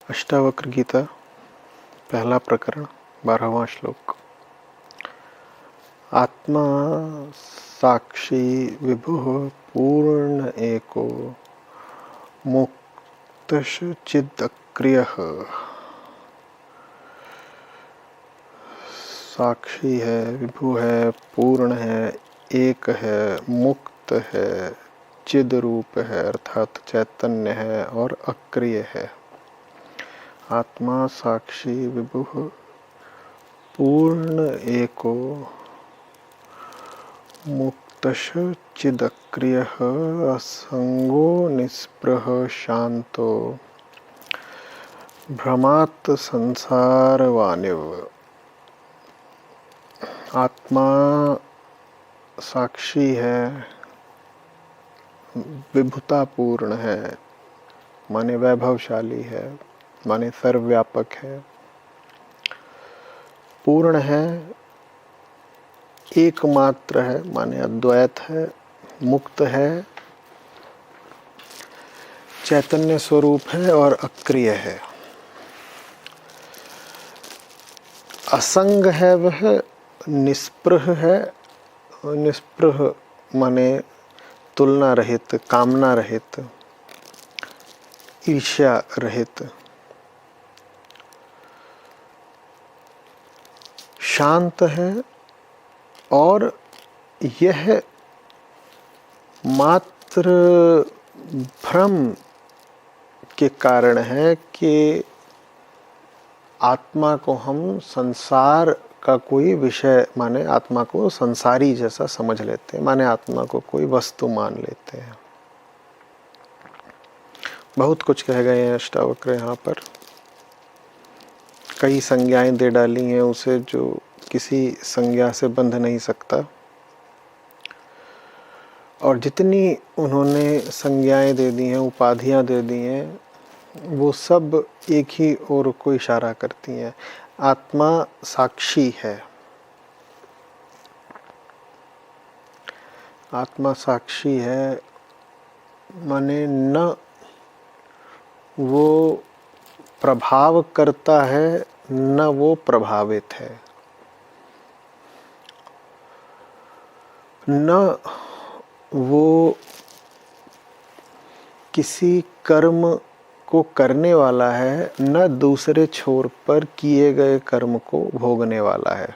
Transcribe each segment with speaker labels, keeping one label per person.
Speaker 1: अष्टावक्र गीता पहला प्रकरण 12वां श्लोक। आत्मा साक्षी विभुः पूर्ण एको मुक्तश् चिदक्रियः। साक्षी है, विभु है, पूर्ण है, एक है, मुक्त है, चिद रूप है अर्थात चैतन्य है और अक्रिय है। आत्मा साक्षी विभुः पूर्ण एको मुक्तश् चिदक्रियः असंगो निस्पृह शांतो भ्रमात् संसारवानिव। आत्मा साक्षी है, विभुता पूर्ण है, माने वैभवशाली है, माने सर्वव्यापक है, पूर्ण है, एकमात्र है, माने अद्वैत है, मुक्त है, चैतन्य स्वरूप है और अक्रिय है। असंग है, वह निस्पृह है। निस्पृह माने तुलना रहित, कामना रहित, ईर्ष्या रहित। शांत है और यह मात्र भ्रम के कारण है कि आत्मा को हम संसार का कोई विषय माने आत्मा को संसारी जैसा समझ लेते हैं, माने आत्मा को कोई वस्तु मान लेते हैं। बहुत कुछ कह गए हैं अष्टावक्र यहाँ पर, कई संज्ञाएं दे डाली हैं उसे जो किसी संज्ञा से बंध नहीं सकता, और जितनी उन्होंने संज्ञाएं दे दी हैं, उपाधियां दे दी हैं, वो सब एक ही ओर को इशारा करती हैं। आत्मा साक्षी है। आत्मा साक्षी है माने न वो प्रभाव करता है न वो प्रभावित है, न वो किसी कर्म को करने वाला है, न दूसरे छोर पर किए गए कर्म को भोगने वाला है,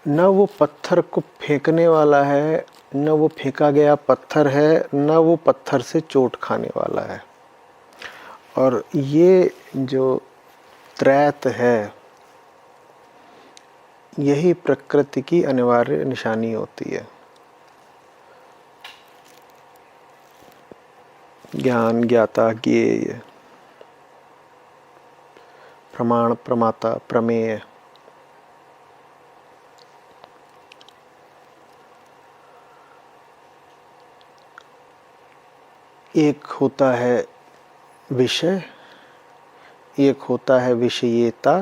Speaker 1: न वो पत्थर को फेंकने वाला है, न वो फेंका गया पत्थर है, न वो पत्थर से चोट खाने वाला है। और ये जो त्रैत है, यही प्रकृति की अनिवार्य निशानी होती है। ज्ञान, ज्ञाता, ज्ञेय, प्रमाण, प्रमाता, प्रमेय। एक होता है विषय, एक होता है विषयेता,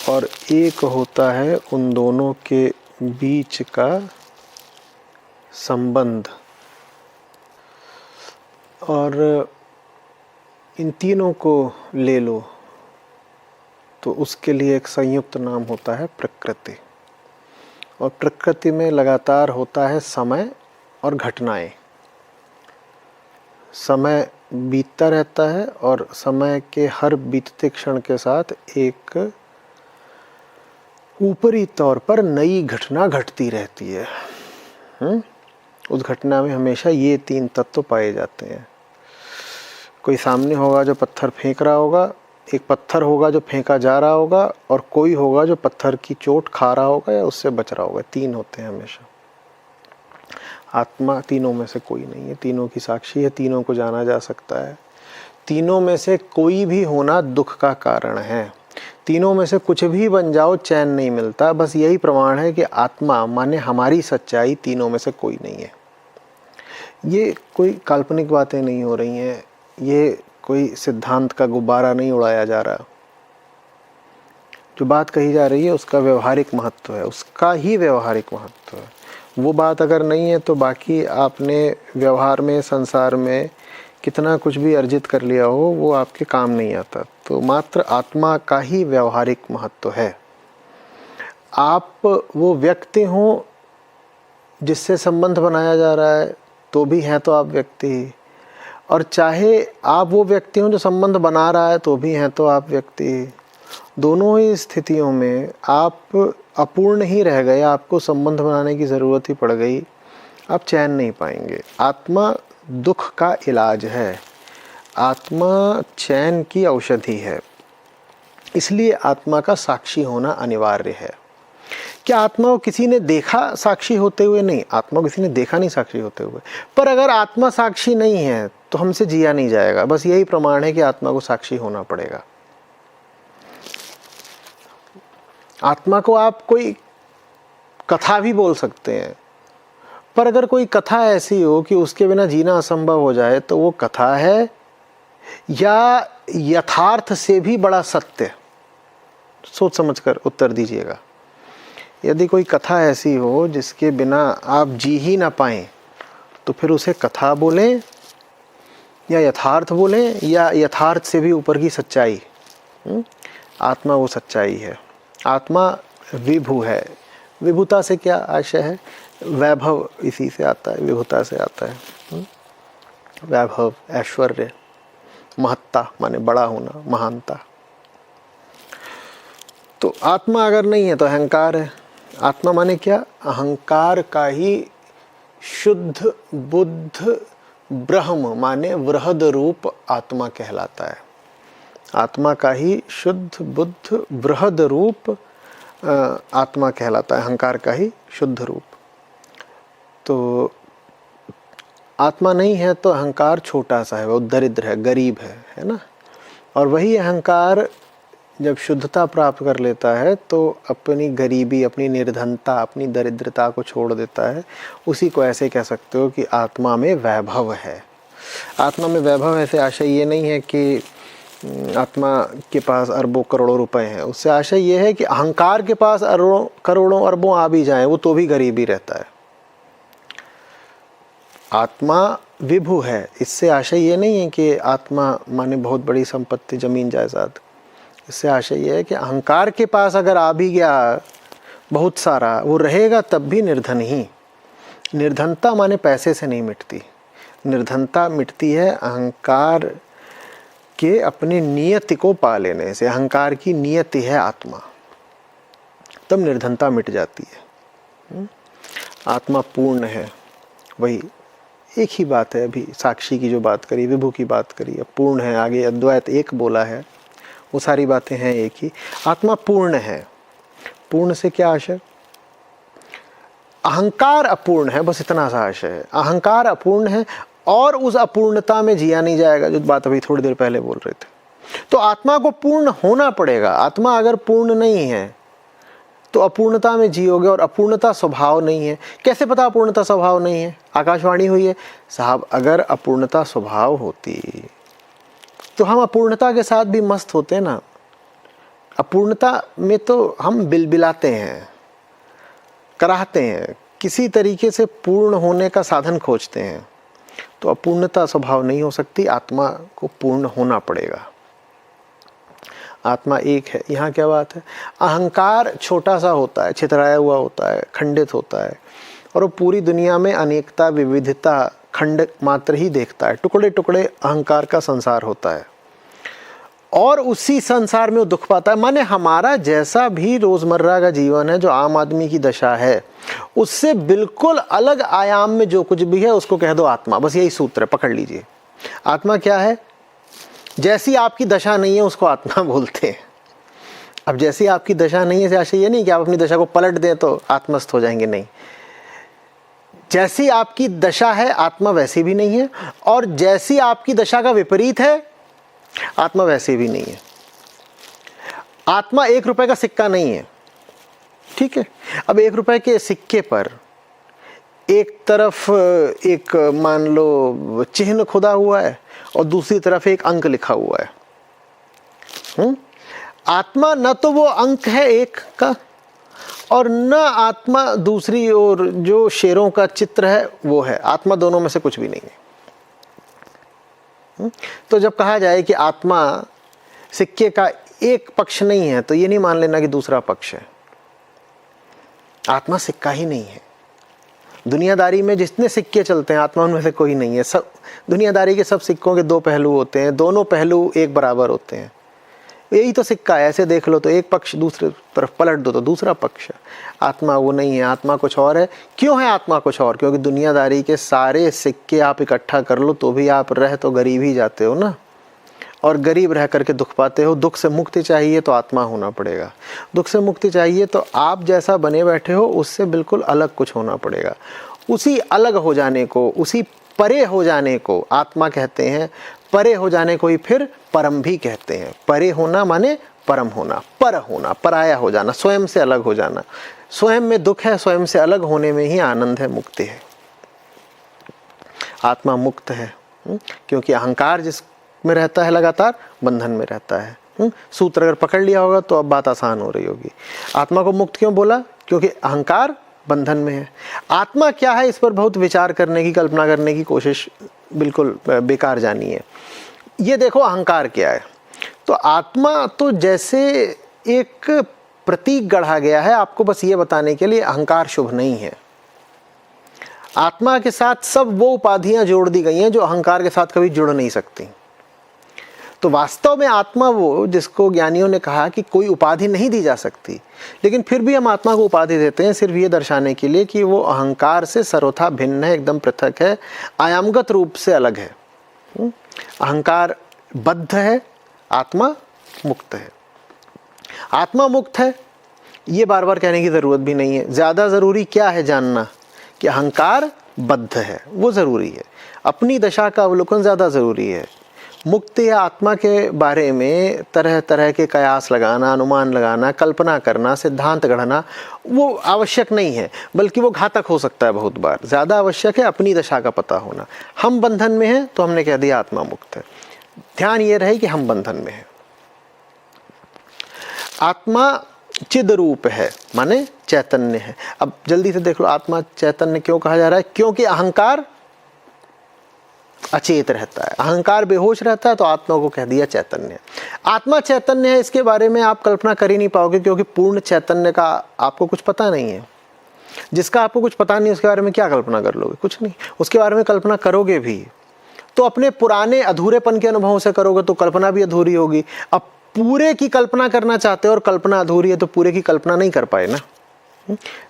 Speaker 1: और एक होता है उन दोनों के बीच का संबंध। और इन तीनों को ले लो तो उसके लिए एक संयुक्त नाम होता है प्रकृति। और प्रकृति में लगातार होता है समय और घटनाएं। समय बीतता रहता है और समय के हर बीतते क्षण के साथ एक ऊपरी तौर पर नई घटना घटती रहती है। उस घटना में हमेशा ये तीन तत्व पाए जाते हैं। कोई सामने होगा जो पत्थर फेंक रहा होगा, एक पत्थर होगा जो फेंका जा रहा होगा, और कोई होगा जो पत्थर की चोट खा रहा होगा या उससे बच रहा होगा। तीन होते हैं हमेशा। आत्मा तीनों में से कोई नहीं है, तीनों की साक्षी है, तीनों को जाना जा सकता है। तीनों में से कोई भी होना दुख का कारण है। तीनों में से कुछ भी बन जाओ चैन नहीं मिलता। बस यही प्रमाण है कि आत्मा माने हमारी सच्चाई तीनों में से कोई नहीं है। ये कोई काल्पनिक बातें नहीं हो रही हैं, ये कोई सिद्धांत का गुब्बारा नहीं उड़ाया जा रहा। जो बात कही जा रही है उसका व्यवहारिक महत्व है, उसका ही व्यवहारिक महत्व है। वो बात अगर नहीं है तो बाकी आपने व्यवहार में, संसार में कितना कुछ भी अर्जित कर लिया हो वो आपके काम नहीं आता। तो मात्र आत्मा का ही व्यवहारिक महत्व है। आप वो व्यक्ति हो जिससे संबंध बनाया जा रहा है तो भी हैं तो आप व्यक्ति ही, और चाहे आप वो व्यक्ति हो जो संबंध बना रहा है तो भी हैं तो आप व्यक्ति ही। दोनों ही स्थितियों में आप अपूर्ण ही रह गए, आपको संबंध बनाने की ज़रूरत ही पड़ गई, आप चैन नहीं पाएंगे। आत्मा दुख का इलाज है, आत्मा चैन की औषधि है, इसलिए आत्मा का साक्षी होना अनिवार्य है। क्या आत्मा को किसी ने देखा साक्षी होते हुए? नहीं, आत्मा को किसी ने देखा नहीं साक्षी होते हुए। पर अगर आत्मा साक्षी नहीं है तो हमसे जिया नहीं जाएगा। बस यही प्रमाण है कि आत्मा को साक्षी होना पड़ेगा। आत्मा को आप कोई कथा भी बोल सकते हैं, पर अगर कोई कथा ऐसी हो कि उसके बिना जीना असंभव हो जाए तो वो कथा है या यथार्थ से भी बड़ा सत्य? सोच समझकर उत्तर दीजिएगा। यदि कोई कथा ऐसी हो जिसके बिना आप जी ही ना पाएं तो फिर उसे कथा बोलें या यथार्थ बोलें या यथार्थ से भी ऊपर की सच्चाई? आत्मा वो सच्चाई है। आत्मा विभु है। विभुता से क्या आशय है? वैभव इसी से आता है, विभुता से आता है। वैभव, ऐश्वर्य, महत्ता माने बड़ा होना, महानता। तो आत्मा अगर नहीं है तो अहंकार है। आत्मा माने क्या? अहंकार का ही शुद्ध बुद्ध ब्रह्म माने वृहद रूप आत्मा कहलाता है। आत्मा का ही शुद्ध बुद्ध बृहद रूप आत्मा कहलाता है, अहंकार का ही शुद्ध रूप। तो आत्मा नहीं है तो अहंकार छोटा सा है, वो दरिद्र है, गरीब है ना। और वही अहंकार जब शुद्धता प्राप्त कर लेता है तो अपनी गरीबी, अपनी निर्धनता, अपनी दरिद्रता को छोड़ देता है। उसी को ऐसे कह सकते हो कि आत्मा में वैभव है। आत्मा में वैभव ऐसे आशय ये नहीं है कि आत्मा के पास अरबों करोड़ों रुपए हैं। उससे आशय ये है कि अहंकार के पास करोड़ों अरबों आ भी जाएं वो तो भी गरीब ही रहता है। आत्मा विभु है। इससे आशय ये नहीं है कि आत्मा माने बहुत बड़ी संपत्ति, जमीन जायदाद। इससे आशय ये है कि अहंकार के पास अगर आ भी गया बहुत सारा, वो रहेगा तब भी निर्धन ही। निर्धनता माने पैसे से नहीं मिटती। निर्धनता मिटती है अहंकार के अपनी नियति को पा लेने से। अहंकार की नियति है आत्मा, तब निर्धनता मिट जाती है। आत्मा पूर्ण है। वही एक ही बात है। अभी साक्षी की जो बात करी, विभु की बात करी, अब पूर्ण है, आगे अद्वैत एक बोला है, वो सारी बातें हैं एक ही। आत्मा पूर्ण है। पूर्ण से क्या आशय? अहंकार अपूर्ण है, बस इतना सा आशय है। अहंकार अपूर्ण है और उस अपूर्णता में जिया नहीं जाएगा, जो बात अभी थोड़ी देर पहले बोल रहे थे। तो आत्मा को पूर्ण होना पड़ेगा। आत्मा अगर पूर्ण नहीं है तो अपूर्णता में जियोगे, और अपूर्णता स्वभाव नहीं है। कैसे पता अपूर्णता स्वभाव नहीं है? आकाशवाणी हुई है साहब, अगर अपूर्णता स्वभाव होती तो हम अपूर्णता के साथ भी मस्त होते ना। अपूर्णता में तो हम बिलबिलाते हैं, कराहते हैं, किसी तरीके से पूर्ण होने का साधन खोजते हैं। तो अपूर्णता स्वभाव नहीं हो सकती। आत्मा को पूर्ण होना पड़ेगा। आत्मा एक है। यहाँ क्या बात है? अहंकार छोटा सा होता है, छितराया हुआ होता है, खंडित होता है, और वो पूरी दुनिया में अनेकता, विविधता, खंड मात्र ही देखता है। टुकड़े टुकड़े अहंकार का संसार होता है और उसी संसार में वो दुख पाता है। माने हमारा जैसा भी रोजमर्रा का जीवन है, जो आम आदमी की दशा है, उससे बिल्कुल अलग आयाम में जो कुछ भी है उसको कह दो आत्मा। बस यही सूत्र है, पकड़ लीजिए। आत्मा क्या है? जैसी आपकी दशा नहीं है उसको आत्मा बोलते हैं। अब जैसी आपकी दशा नहीं है से आशय ये नहीं कि आप अपनी दशा को पलट दें तो आत्मस्थ हो जाएंगे, नहीं। जैसी आपकी दशा है आत्मा वैसी भी नहीं है, और जैसी आपकी दशा का विपरीत है आत्मा वैसी भी नहीं है। आत्मा 1 रुपए का सिक्का नहीं है, ठीक है। अब 1 रुपए के सिक्के पर एक तरफ एक मान लो चिन्ह खुदा हुआ है और दूसरी तरफ एक अंक लिखा हुआ है। आत्मा न तो वो अंक है 1 का और न आत्मा दूसरी ओर जो शेरों का चित्र है वो है। आत्मा दोनों में से कुछ भी नहीं है। तो जब कहा जाए कि आत्मा सिक्के का एक पक्ष नहीं है, तो ये नहीं मान लेना कि दूसरा पक्ष है। आत्मा सिक्का ही नहीं है। दुनियादारी में जितने सिक्के चलते हैं, आत्मा उनमें से कोई नहीं है। सब दुनियादारी के सब सिक्कों के दो पहलू होते हैं, दोनों पहलू एक बराबर होते हैं। यही तो सिक्का है। ऐसे देख लो तो एक पक्ष दूसरे तरफ पलट दो तो दूसरा पक्ष है। आत्मा वो नहीं है। आत्मा कुछ और है। क्यों है आत्मा कुछ और? क्योंकि दुनियादारी के सारे सिक्के आप इकट्ठा कर लो तो भी आप रह तो गरीब ही जाते हो ना, और गरीब रह करके दुख पाते हो। दुख से मुक्ति चाहिए तो आत्मा होना पड़ेगा। दुख से मुक्ति चाहिए तो आप जैसा बने बैठे हो उससे बिल्कुल अलग कुछ होना पड़ेगा। उसी अलग हो जाने को, उसी परे हो जाने को आत्मा कहते हैं। परे हो जाने को ही फिर परम भी कहते हैं। परे होना माने परम होना, पर होना, पराया हो जाना, स्वयं से अलग हो जाना। स्वयं में दुख है, स्वयं से अलग होने में ही आनंद है, मुक्ति है। आत्मा मुक्त है क्योंकि अहंकार जिस में रहता है लगातार बंधन में रहता है। सूत्र अगर पकड़ लिया होगा तो अब बात आसान हो रही होगी। आत्मा को मुक्त क्यों बोला? क्योंकि अहंकार बंधन में है। आत्मा क्या है, इस पर बहुत विचार करने की, कल्पना करने की कोशिश बिल्कुल बेकार जानी है। ये देखो अहंकार क्या है। तो आत्मा तो जैसे एक प्रतीक गढ़ा गया है आपको बस ये बताने के लिए, अहंकार शुभ नहीं है। आत्मा के साथ सब वो उपाधियां जोड़ दी गई हैं जो अहंकार के साथ कभी जुड़ नहीं सकती। तो वास्तव में आत्मा वो जिसको ज्ञानियों ने कहा कि कोई उपाधि नहीं दी जा सकती, लेकिन फिर भी हम आत्मा को उपाधि देते हैं सिर्फ ये दर्शाने के लिए कि वो अहंकार से सर्वथा भिन्न है, एकदम पृथक है, आयामगत रूप से अलग है। अहंकार बद्ध है, आत्मा मुक्त है। आत्मा मुक्त है ये बार बार कहने की जरूरत भी नहीं है। ज्यादा जरूरी क्या है जानना कि अहंकार बद्ध है, वो जरूरी है। अपनी दशा का अवलोकन ज्यादा जरूरी है। मुक्त या आत्मा के बारे में तरह तरह के कयास लगाना, अनुमान लगाना, कल्पना करना, सिद्धांत गढ़ना वो आवश्यक नहीं है, बल्कि वो घातक हो सकता है बहुत बार। ज़्यादा आवश्यक है अपनी दशा का पता होना। हम बंधन में हैं तो हमने कह दिया आत्मा मुक्त है। ध्यान ये रहे कि हम बंधन में हैं। आत्मा चिद रूप है माने चैतन्य है। अब जल्दी से देख लो, आत्मा चैतन्य क्यों कहा जा रहा है? क्योंकि अहंकार अचेत रहता है, अहंकार बेहोश रहता है, तो आत्मा को कह दिया चैतन्य। आत्मा चैतन्य है, इसके बारे में आप कल्पना कर ही नहीं पाओगे, क्योंकि पूर्ण चैतन्य का आपको कुछ पता नहीं है। जिसका आपको कुछ पता नहीं उसके बारे में क्या कल्पना कर लोगे? कुछ नहीं। उसके बारे में कल्पना करोगे भी तो अपने पुराने अधूरेपन के अनुभव से करोगे, तो कल्पना भी अधूरी होगी। अब पूरे की कल्पना करना चाहते हो और कल्पना अधूरी है, तो पूरे की कल्पना नहीं कर पाए ना,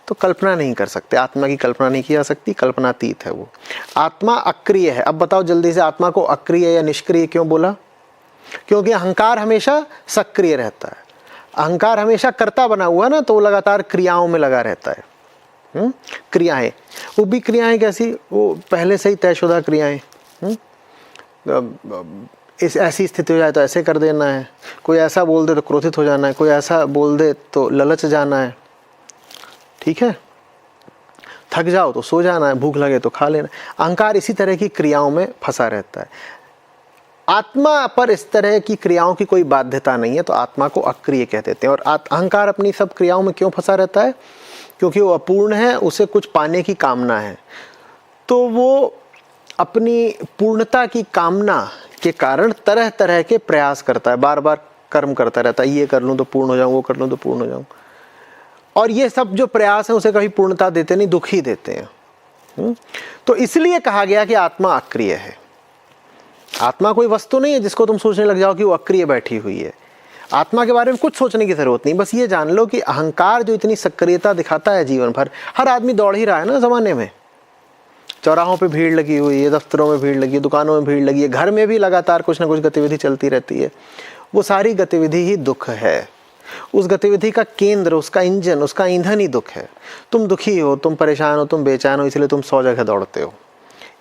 Speaker 1: तो कल्पना नहीं कर सकते। आत्मा की कल्पना नहीं की जा सकती, कल्पनातीत है वो। आत्मा अक्रिय है। अब बताओ जल्दी से, आत्मा को अक्रिय या निष्क्रिय क्यों बोला? क्योंकि अहंकार हमेशा सक्रिय रहता है। अहंकार हमेशा कर्ता बना हुआ ना, तो वो लगातार क्रियाओं में लगा रहता है। क्रियाएं, वो भी क्रियाएं कैसी? वो पहले से ही तयशुदा क्रियाएं। इस ऐसी स्थिति हो जाए तो ऐसे कर देना है, कोई ऐसा बोल दे तो क्रोधित हो जाना है, कोई ऐसा बोल दे तो ललच जाना है, ठीक है, थक जाओ तो सो जाना है, भूख लगे तो खा लेना। अहंकार इसी तरह की क्रियाओं में फंसा रहता है। आत्मा पर इस तरह की क्रियाओं की कोई बाध्यता नहीं है, तो आत्मा को अक्रिय कह देते हैं। और अहंकार अपनी सब क्रियाओं में क्यों फंसा रहता है? क्योंकि वो अपूर्ण है, उसे कुछ पाने की कामना है। तो वो अपनी पूर्णता की कामना के कारण तरह तरह के प्रयास करता है, बार बार कर्म करता रहता है। ये कर लूँ तो पूर्ण हो जाऊँ, वो कर लूँ तो पूर्ण हो जाऊँ। और ये सब जो प्रयास है उसे कभी पूर्णता देते नहीं, दुख ही देते हैं। तो इसलिए कहा गया कि आत्मा अक्रिय है। आत्मा कोई वस्तु नहीं है जिसको तुम सोचने लग जाओ कि वो अक्रिय बैठी हुई है। आत्मा के बारे में कुछ सोचने की जरूरत नहीं। बस ये जान लो कि अहंकार जो इतनी सक्रियता दिखाता है जीवन भर, हर आदमी दौड़ ही रहा है ना जमाने में। चौराहों पे भीड़ लगी हुई है, दफ्तरों में भीड़ लगी है, दुकानों में भीड़ लगी है, घर में भी लगातार कुछ ना कुछ गतिविधि चलती रहती है। वो सारी गतिविधि ही दुख है। उस गतिविधि का केंद्र, उसका इंजन, उसका ईंधन ही दुख है। तुम दुखी हो, तुम परेशान हो, तुम बेचैन हो, इसलिए तुम 100 जगह दौड़ते हो।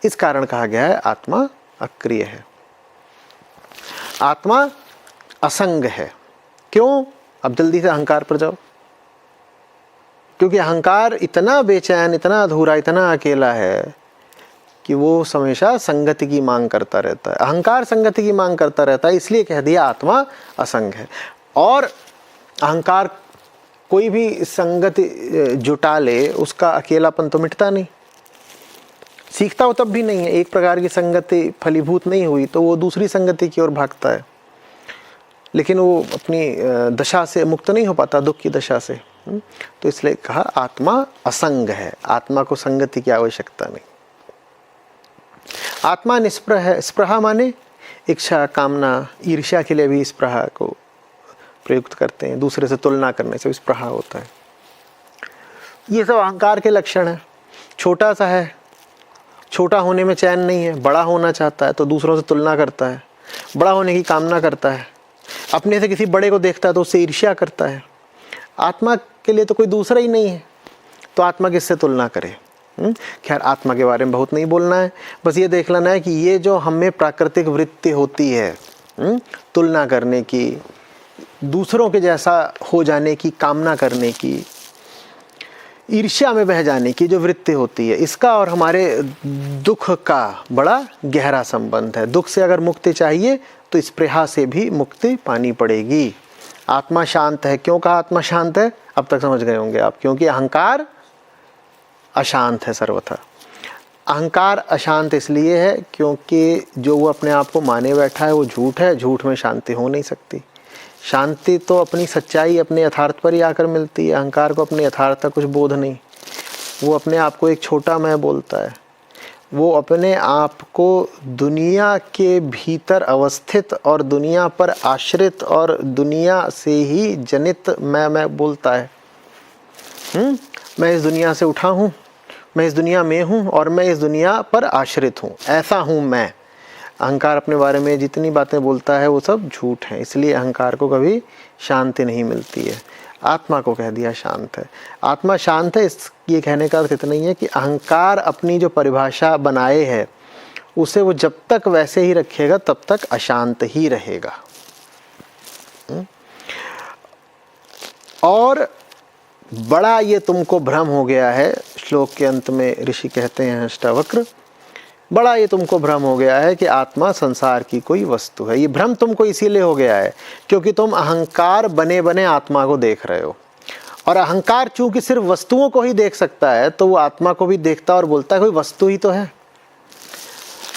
Speaker 1: इस कारण कहा गया है आत्मा अक्रिय है। आत्मा असंग है। क्यों? अब जल्दी से अहंकार पर जाओ। क्योंकि अहंकार इतना बेचैन, इतना अधूरा, इतना अकेला है कि वो हमेशा संगति की मांग करता रहता है। अहंकार संगति की मांग करता रहता है, इसलिए कह दिया आत्मा असंग है। और अहंकार कोई भी संगति जुटा ले, उसका अकेलापन तो मिटता नहीं, सीखता हो तब भी नहीं है। एक प्रकार की संगति फलीभूत नहीं हुई तो वो दूसरी संगति की ओर भागता है, लेकिन वो अपनी दशा से मुक्त नहीं हो पाता, दुख की दशा से। तो इसलिए कहा आत्मा असंग है, आत्मा को संगति की आवश्यकता नहीं। आत्मा निस्पृह है। स्पृहा माने इच्छा, कामना, ईर्ष्या के लिए भी स्पृहा को प्रयुक्त करते हैं, दूसरे से तुलना करने से स्पृहा होता है। ये सब अहंकार के लक्षण है। छोटा सा है, छोटा होने में चैन नहीं है, बड़ा होना चाहता है तो दूसरों से तुलना करता है, बड़ा होने की कामना करता है, अपने से किसी बड़े को देखता है तो उससे ईर्ष्या करता है। आत्मा के लिए तो कोई दूसरा ही नहीं है, तो आत्मा किससे तुलना करे। खैर, आत्मा के बारे में बहुत नहीं बोलना है, बस ये देख लेना है कि ये जो हमें प्राकृतिक वृत्ति होती है, तुलना करने की, दूसरों के जैसा हो जाने की कामना करने की, ईर्ष्या में बह जाने की जो वृत्ति होती है, इसका और हमारे दुख का बड़ा गहरा संबंध है। दुख से अगर मुक्ति चाहिए तो स्पृहा से भी मुक्ति पानी पड़ेगी। आत्मा शांत है। क्यों कहा आत्मा शांत है? अब तक समझ गए होंगे आप, क्योंकि अहंकार अशांत है सर्वथा। अहंकार अशांत इसलिए है क्योंकि जो वो अपने आप को माने बैठा है वो झूठ है, झूठ में शांति हो नहीं सकती। शांति तो अपनी सच्चाई, अपने यथार्थ पर ही आकर मिलती है। अहंकार को अपने यथार्थ का कुछ बोध नहीं, वो अपने आप को एक छोटा मैं बोलता है, वो अपने आप को दुनिया के भीतर अवस्थित और दुनिया पर आश्रित और दुनिया से ही जनित मैं बोलता है। मैं इस दुनिया से उठा हूँ, मैं इस दुनिया में हूँ और मैं इस दुनिया पर आश्रित हूँ, ऐसा हूँ मैं। अहंकार अपने बारे में जितनी बातें बोलता है वो सब झूठ है, इसलिए अहंकार को कभी शांति नहीं मिलती है। आत्मा को कह दिया शांत है। आत्मा शांत है, इस ये कहने का अर्थ इतना ही है कि अहंकार अपनी जो परिभाषा बनाए है उसे वो जब तक वैसे ही रखेगा तब तक अशांत ही रहेगा। और बड़ा ये तुमको भ्रम हो गया है, श्लोक के अंत में ऋषि कहते हैं अष्टावक्र, बड़ा ये तुमको भ्रम हो गया है कि आत्मा संसार की कोई वस्तु है। ये भ्रम तुमको इसीलिए हो गया है क्योंकि तुम अहंकार बने बने आत्मा को देख रहे हो, और अहंकार चूंकि सिर्फ वस्तुओं को ही देख सकता है तो वो आत्मा को भी देखता और बोलता है कोई वस्तु ही तो है।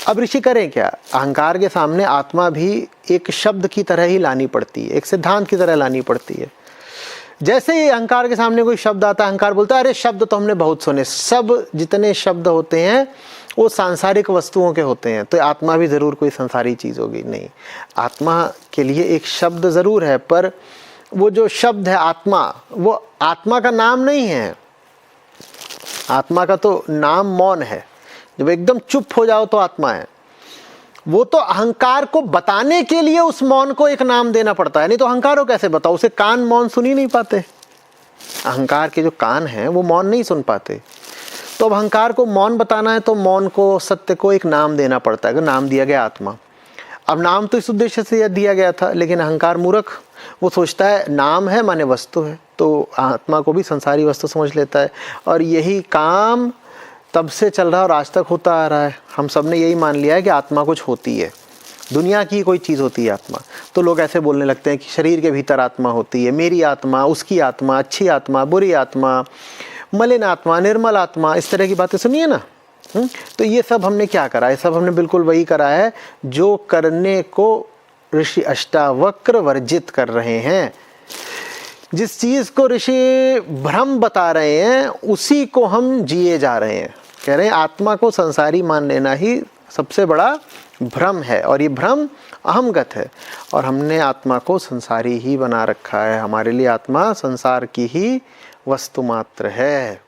Speaker 1: अब ऋषि करें क्या? अहंकार के सामने आत्मा भी एक शब्द की तरह ही लानी पड़ती है, एक सिद्धांत की तरह लानी पड़ती है। जैसे ही अहंकार के सामने कोई शब्द आता है, अहंकार बोलता है अरे शब्द तो हमने बहुत सुने, सब जितने शब्द होते हैं वो सांसारिक वस्तुओं के होते हैं, तो आत्मा भी जरूर कोई संसारी चीज होगी। नहीं, आत्मा के लिए एक शब्द जरूर है, पर वो जो शब्द है आत्मा, वो आत्मा का नाम नहीं है। आत्मा का तो नाम मौन है, जब एकदम चुप हो जाओ तो आत्मा है। वो तो अहंकार को बताने के लिए उस मौन को एक नाम देना पड़ता है, नहीं तो अहंकार को कैसे बताओ? उसे कान मौन सुन ही नहीं पाते। अहंकार के जो कान हैं वो मौन नहीं सुन पाते। तो अब अहंकार को मौन बताना है तो मौन को, सत्य को एक नाम देना पड़ता है। नाम दिया गया आत्मा। अब नाम तो इस उद्देश्य से दिया गया था, लेकिन अहंकार मूर्ख, वो सोचता है नाम है माने वस्तु है, तो आत्मा को भी संसारी वस्तु समझ लेता है। और यही काम तब से चल रहा है और आज तक होता आ रहा है। हम सब ने यही मान लिया है कि आत्मा कुछ होती है, दुनिया की कोई चीज़ होती है आत्मा। तो लोग ऐसे बोलने लगते हैं कि शरीर के भीतर आत्मा होती है, मेरी आत्मा, उसकी आत्मा, अच्छी आत्मा, बुरी आत्मा, मलिन आत्मा, निर्मल आत्मा, इस तरह की बातें सुनिए ना। तो ये सब हमने क्या करा है? सब हमने बिल्कुल वही करा है जो करने को ऋषि अष्टावक्र वर्जित कर रहे हैं। जिस चीज़ को ऋषि भ्रम बता रहे हैं उसी को हम जिए जा रहे हैं। कह रहे हैं आत्मा को संसारी मान लेना ही सबसे बड़ा भ्रम है, और ये भ्रम अहमगत है, और हमने आत्मा को संसारी ही बना रखा है। हमारे लिए आत्मा संसार की ही वस्तु मात्र है।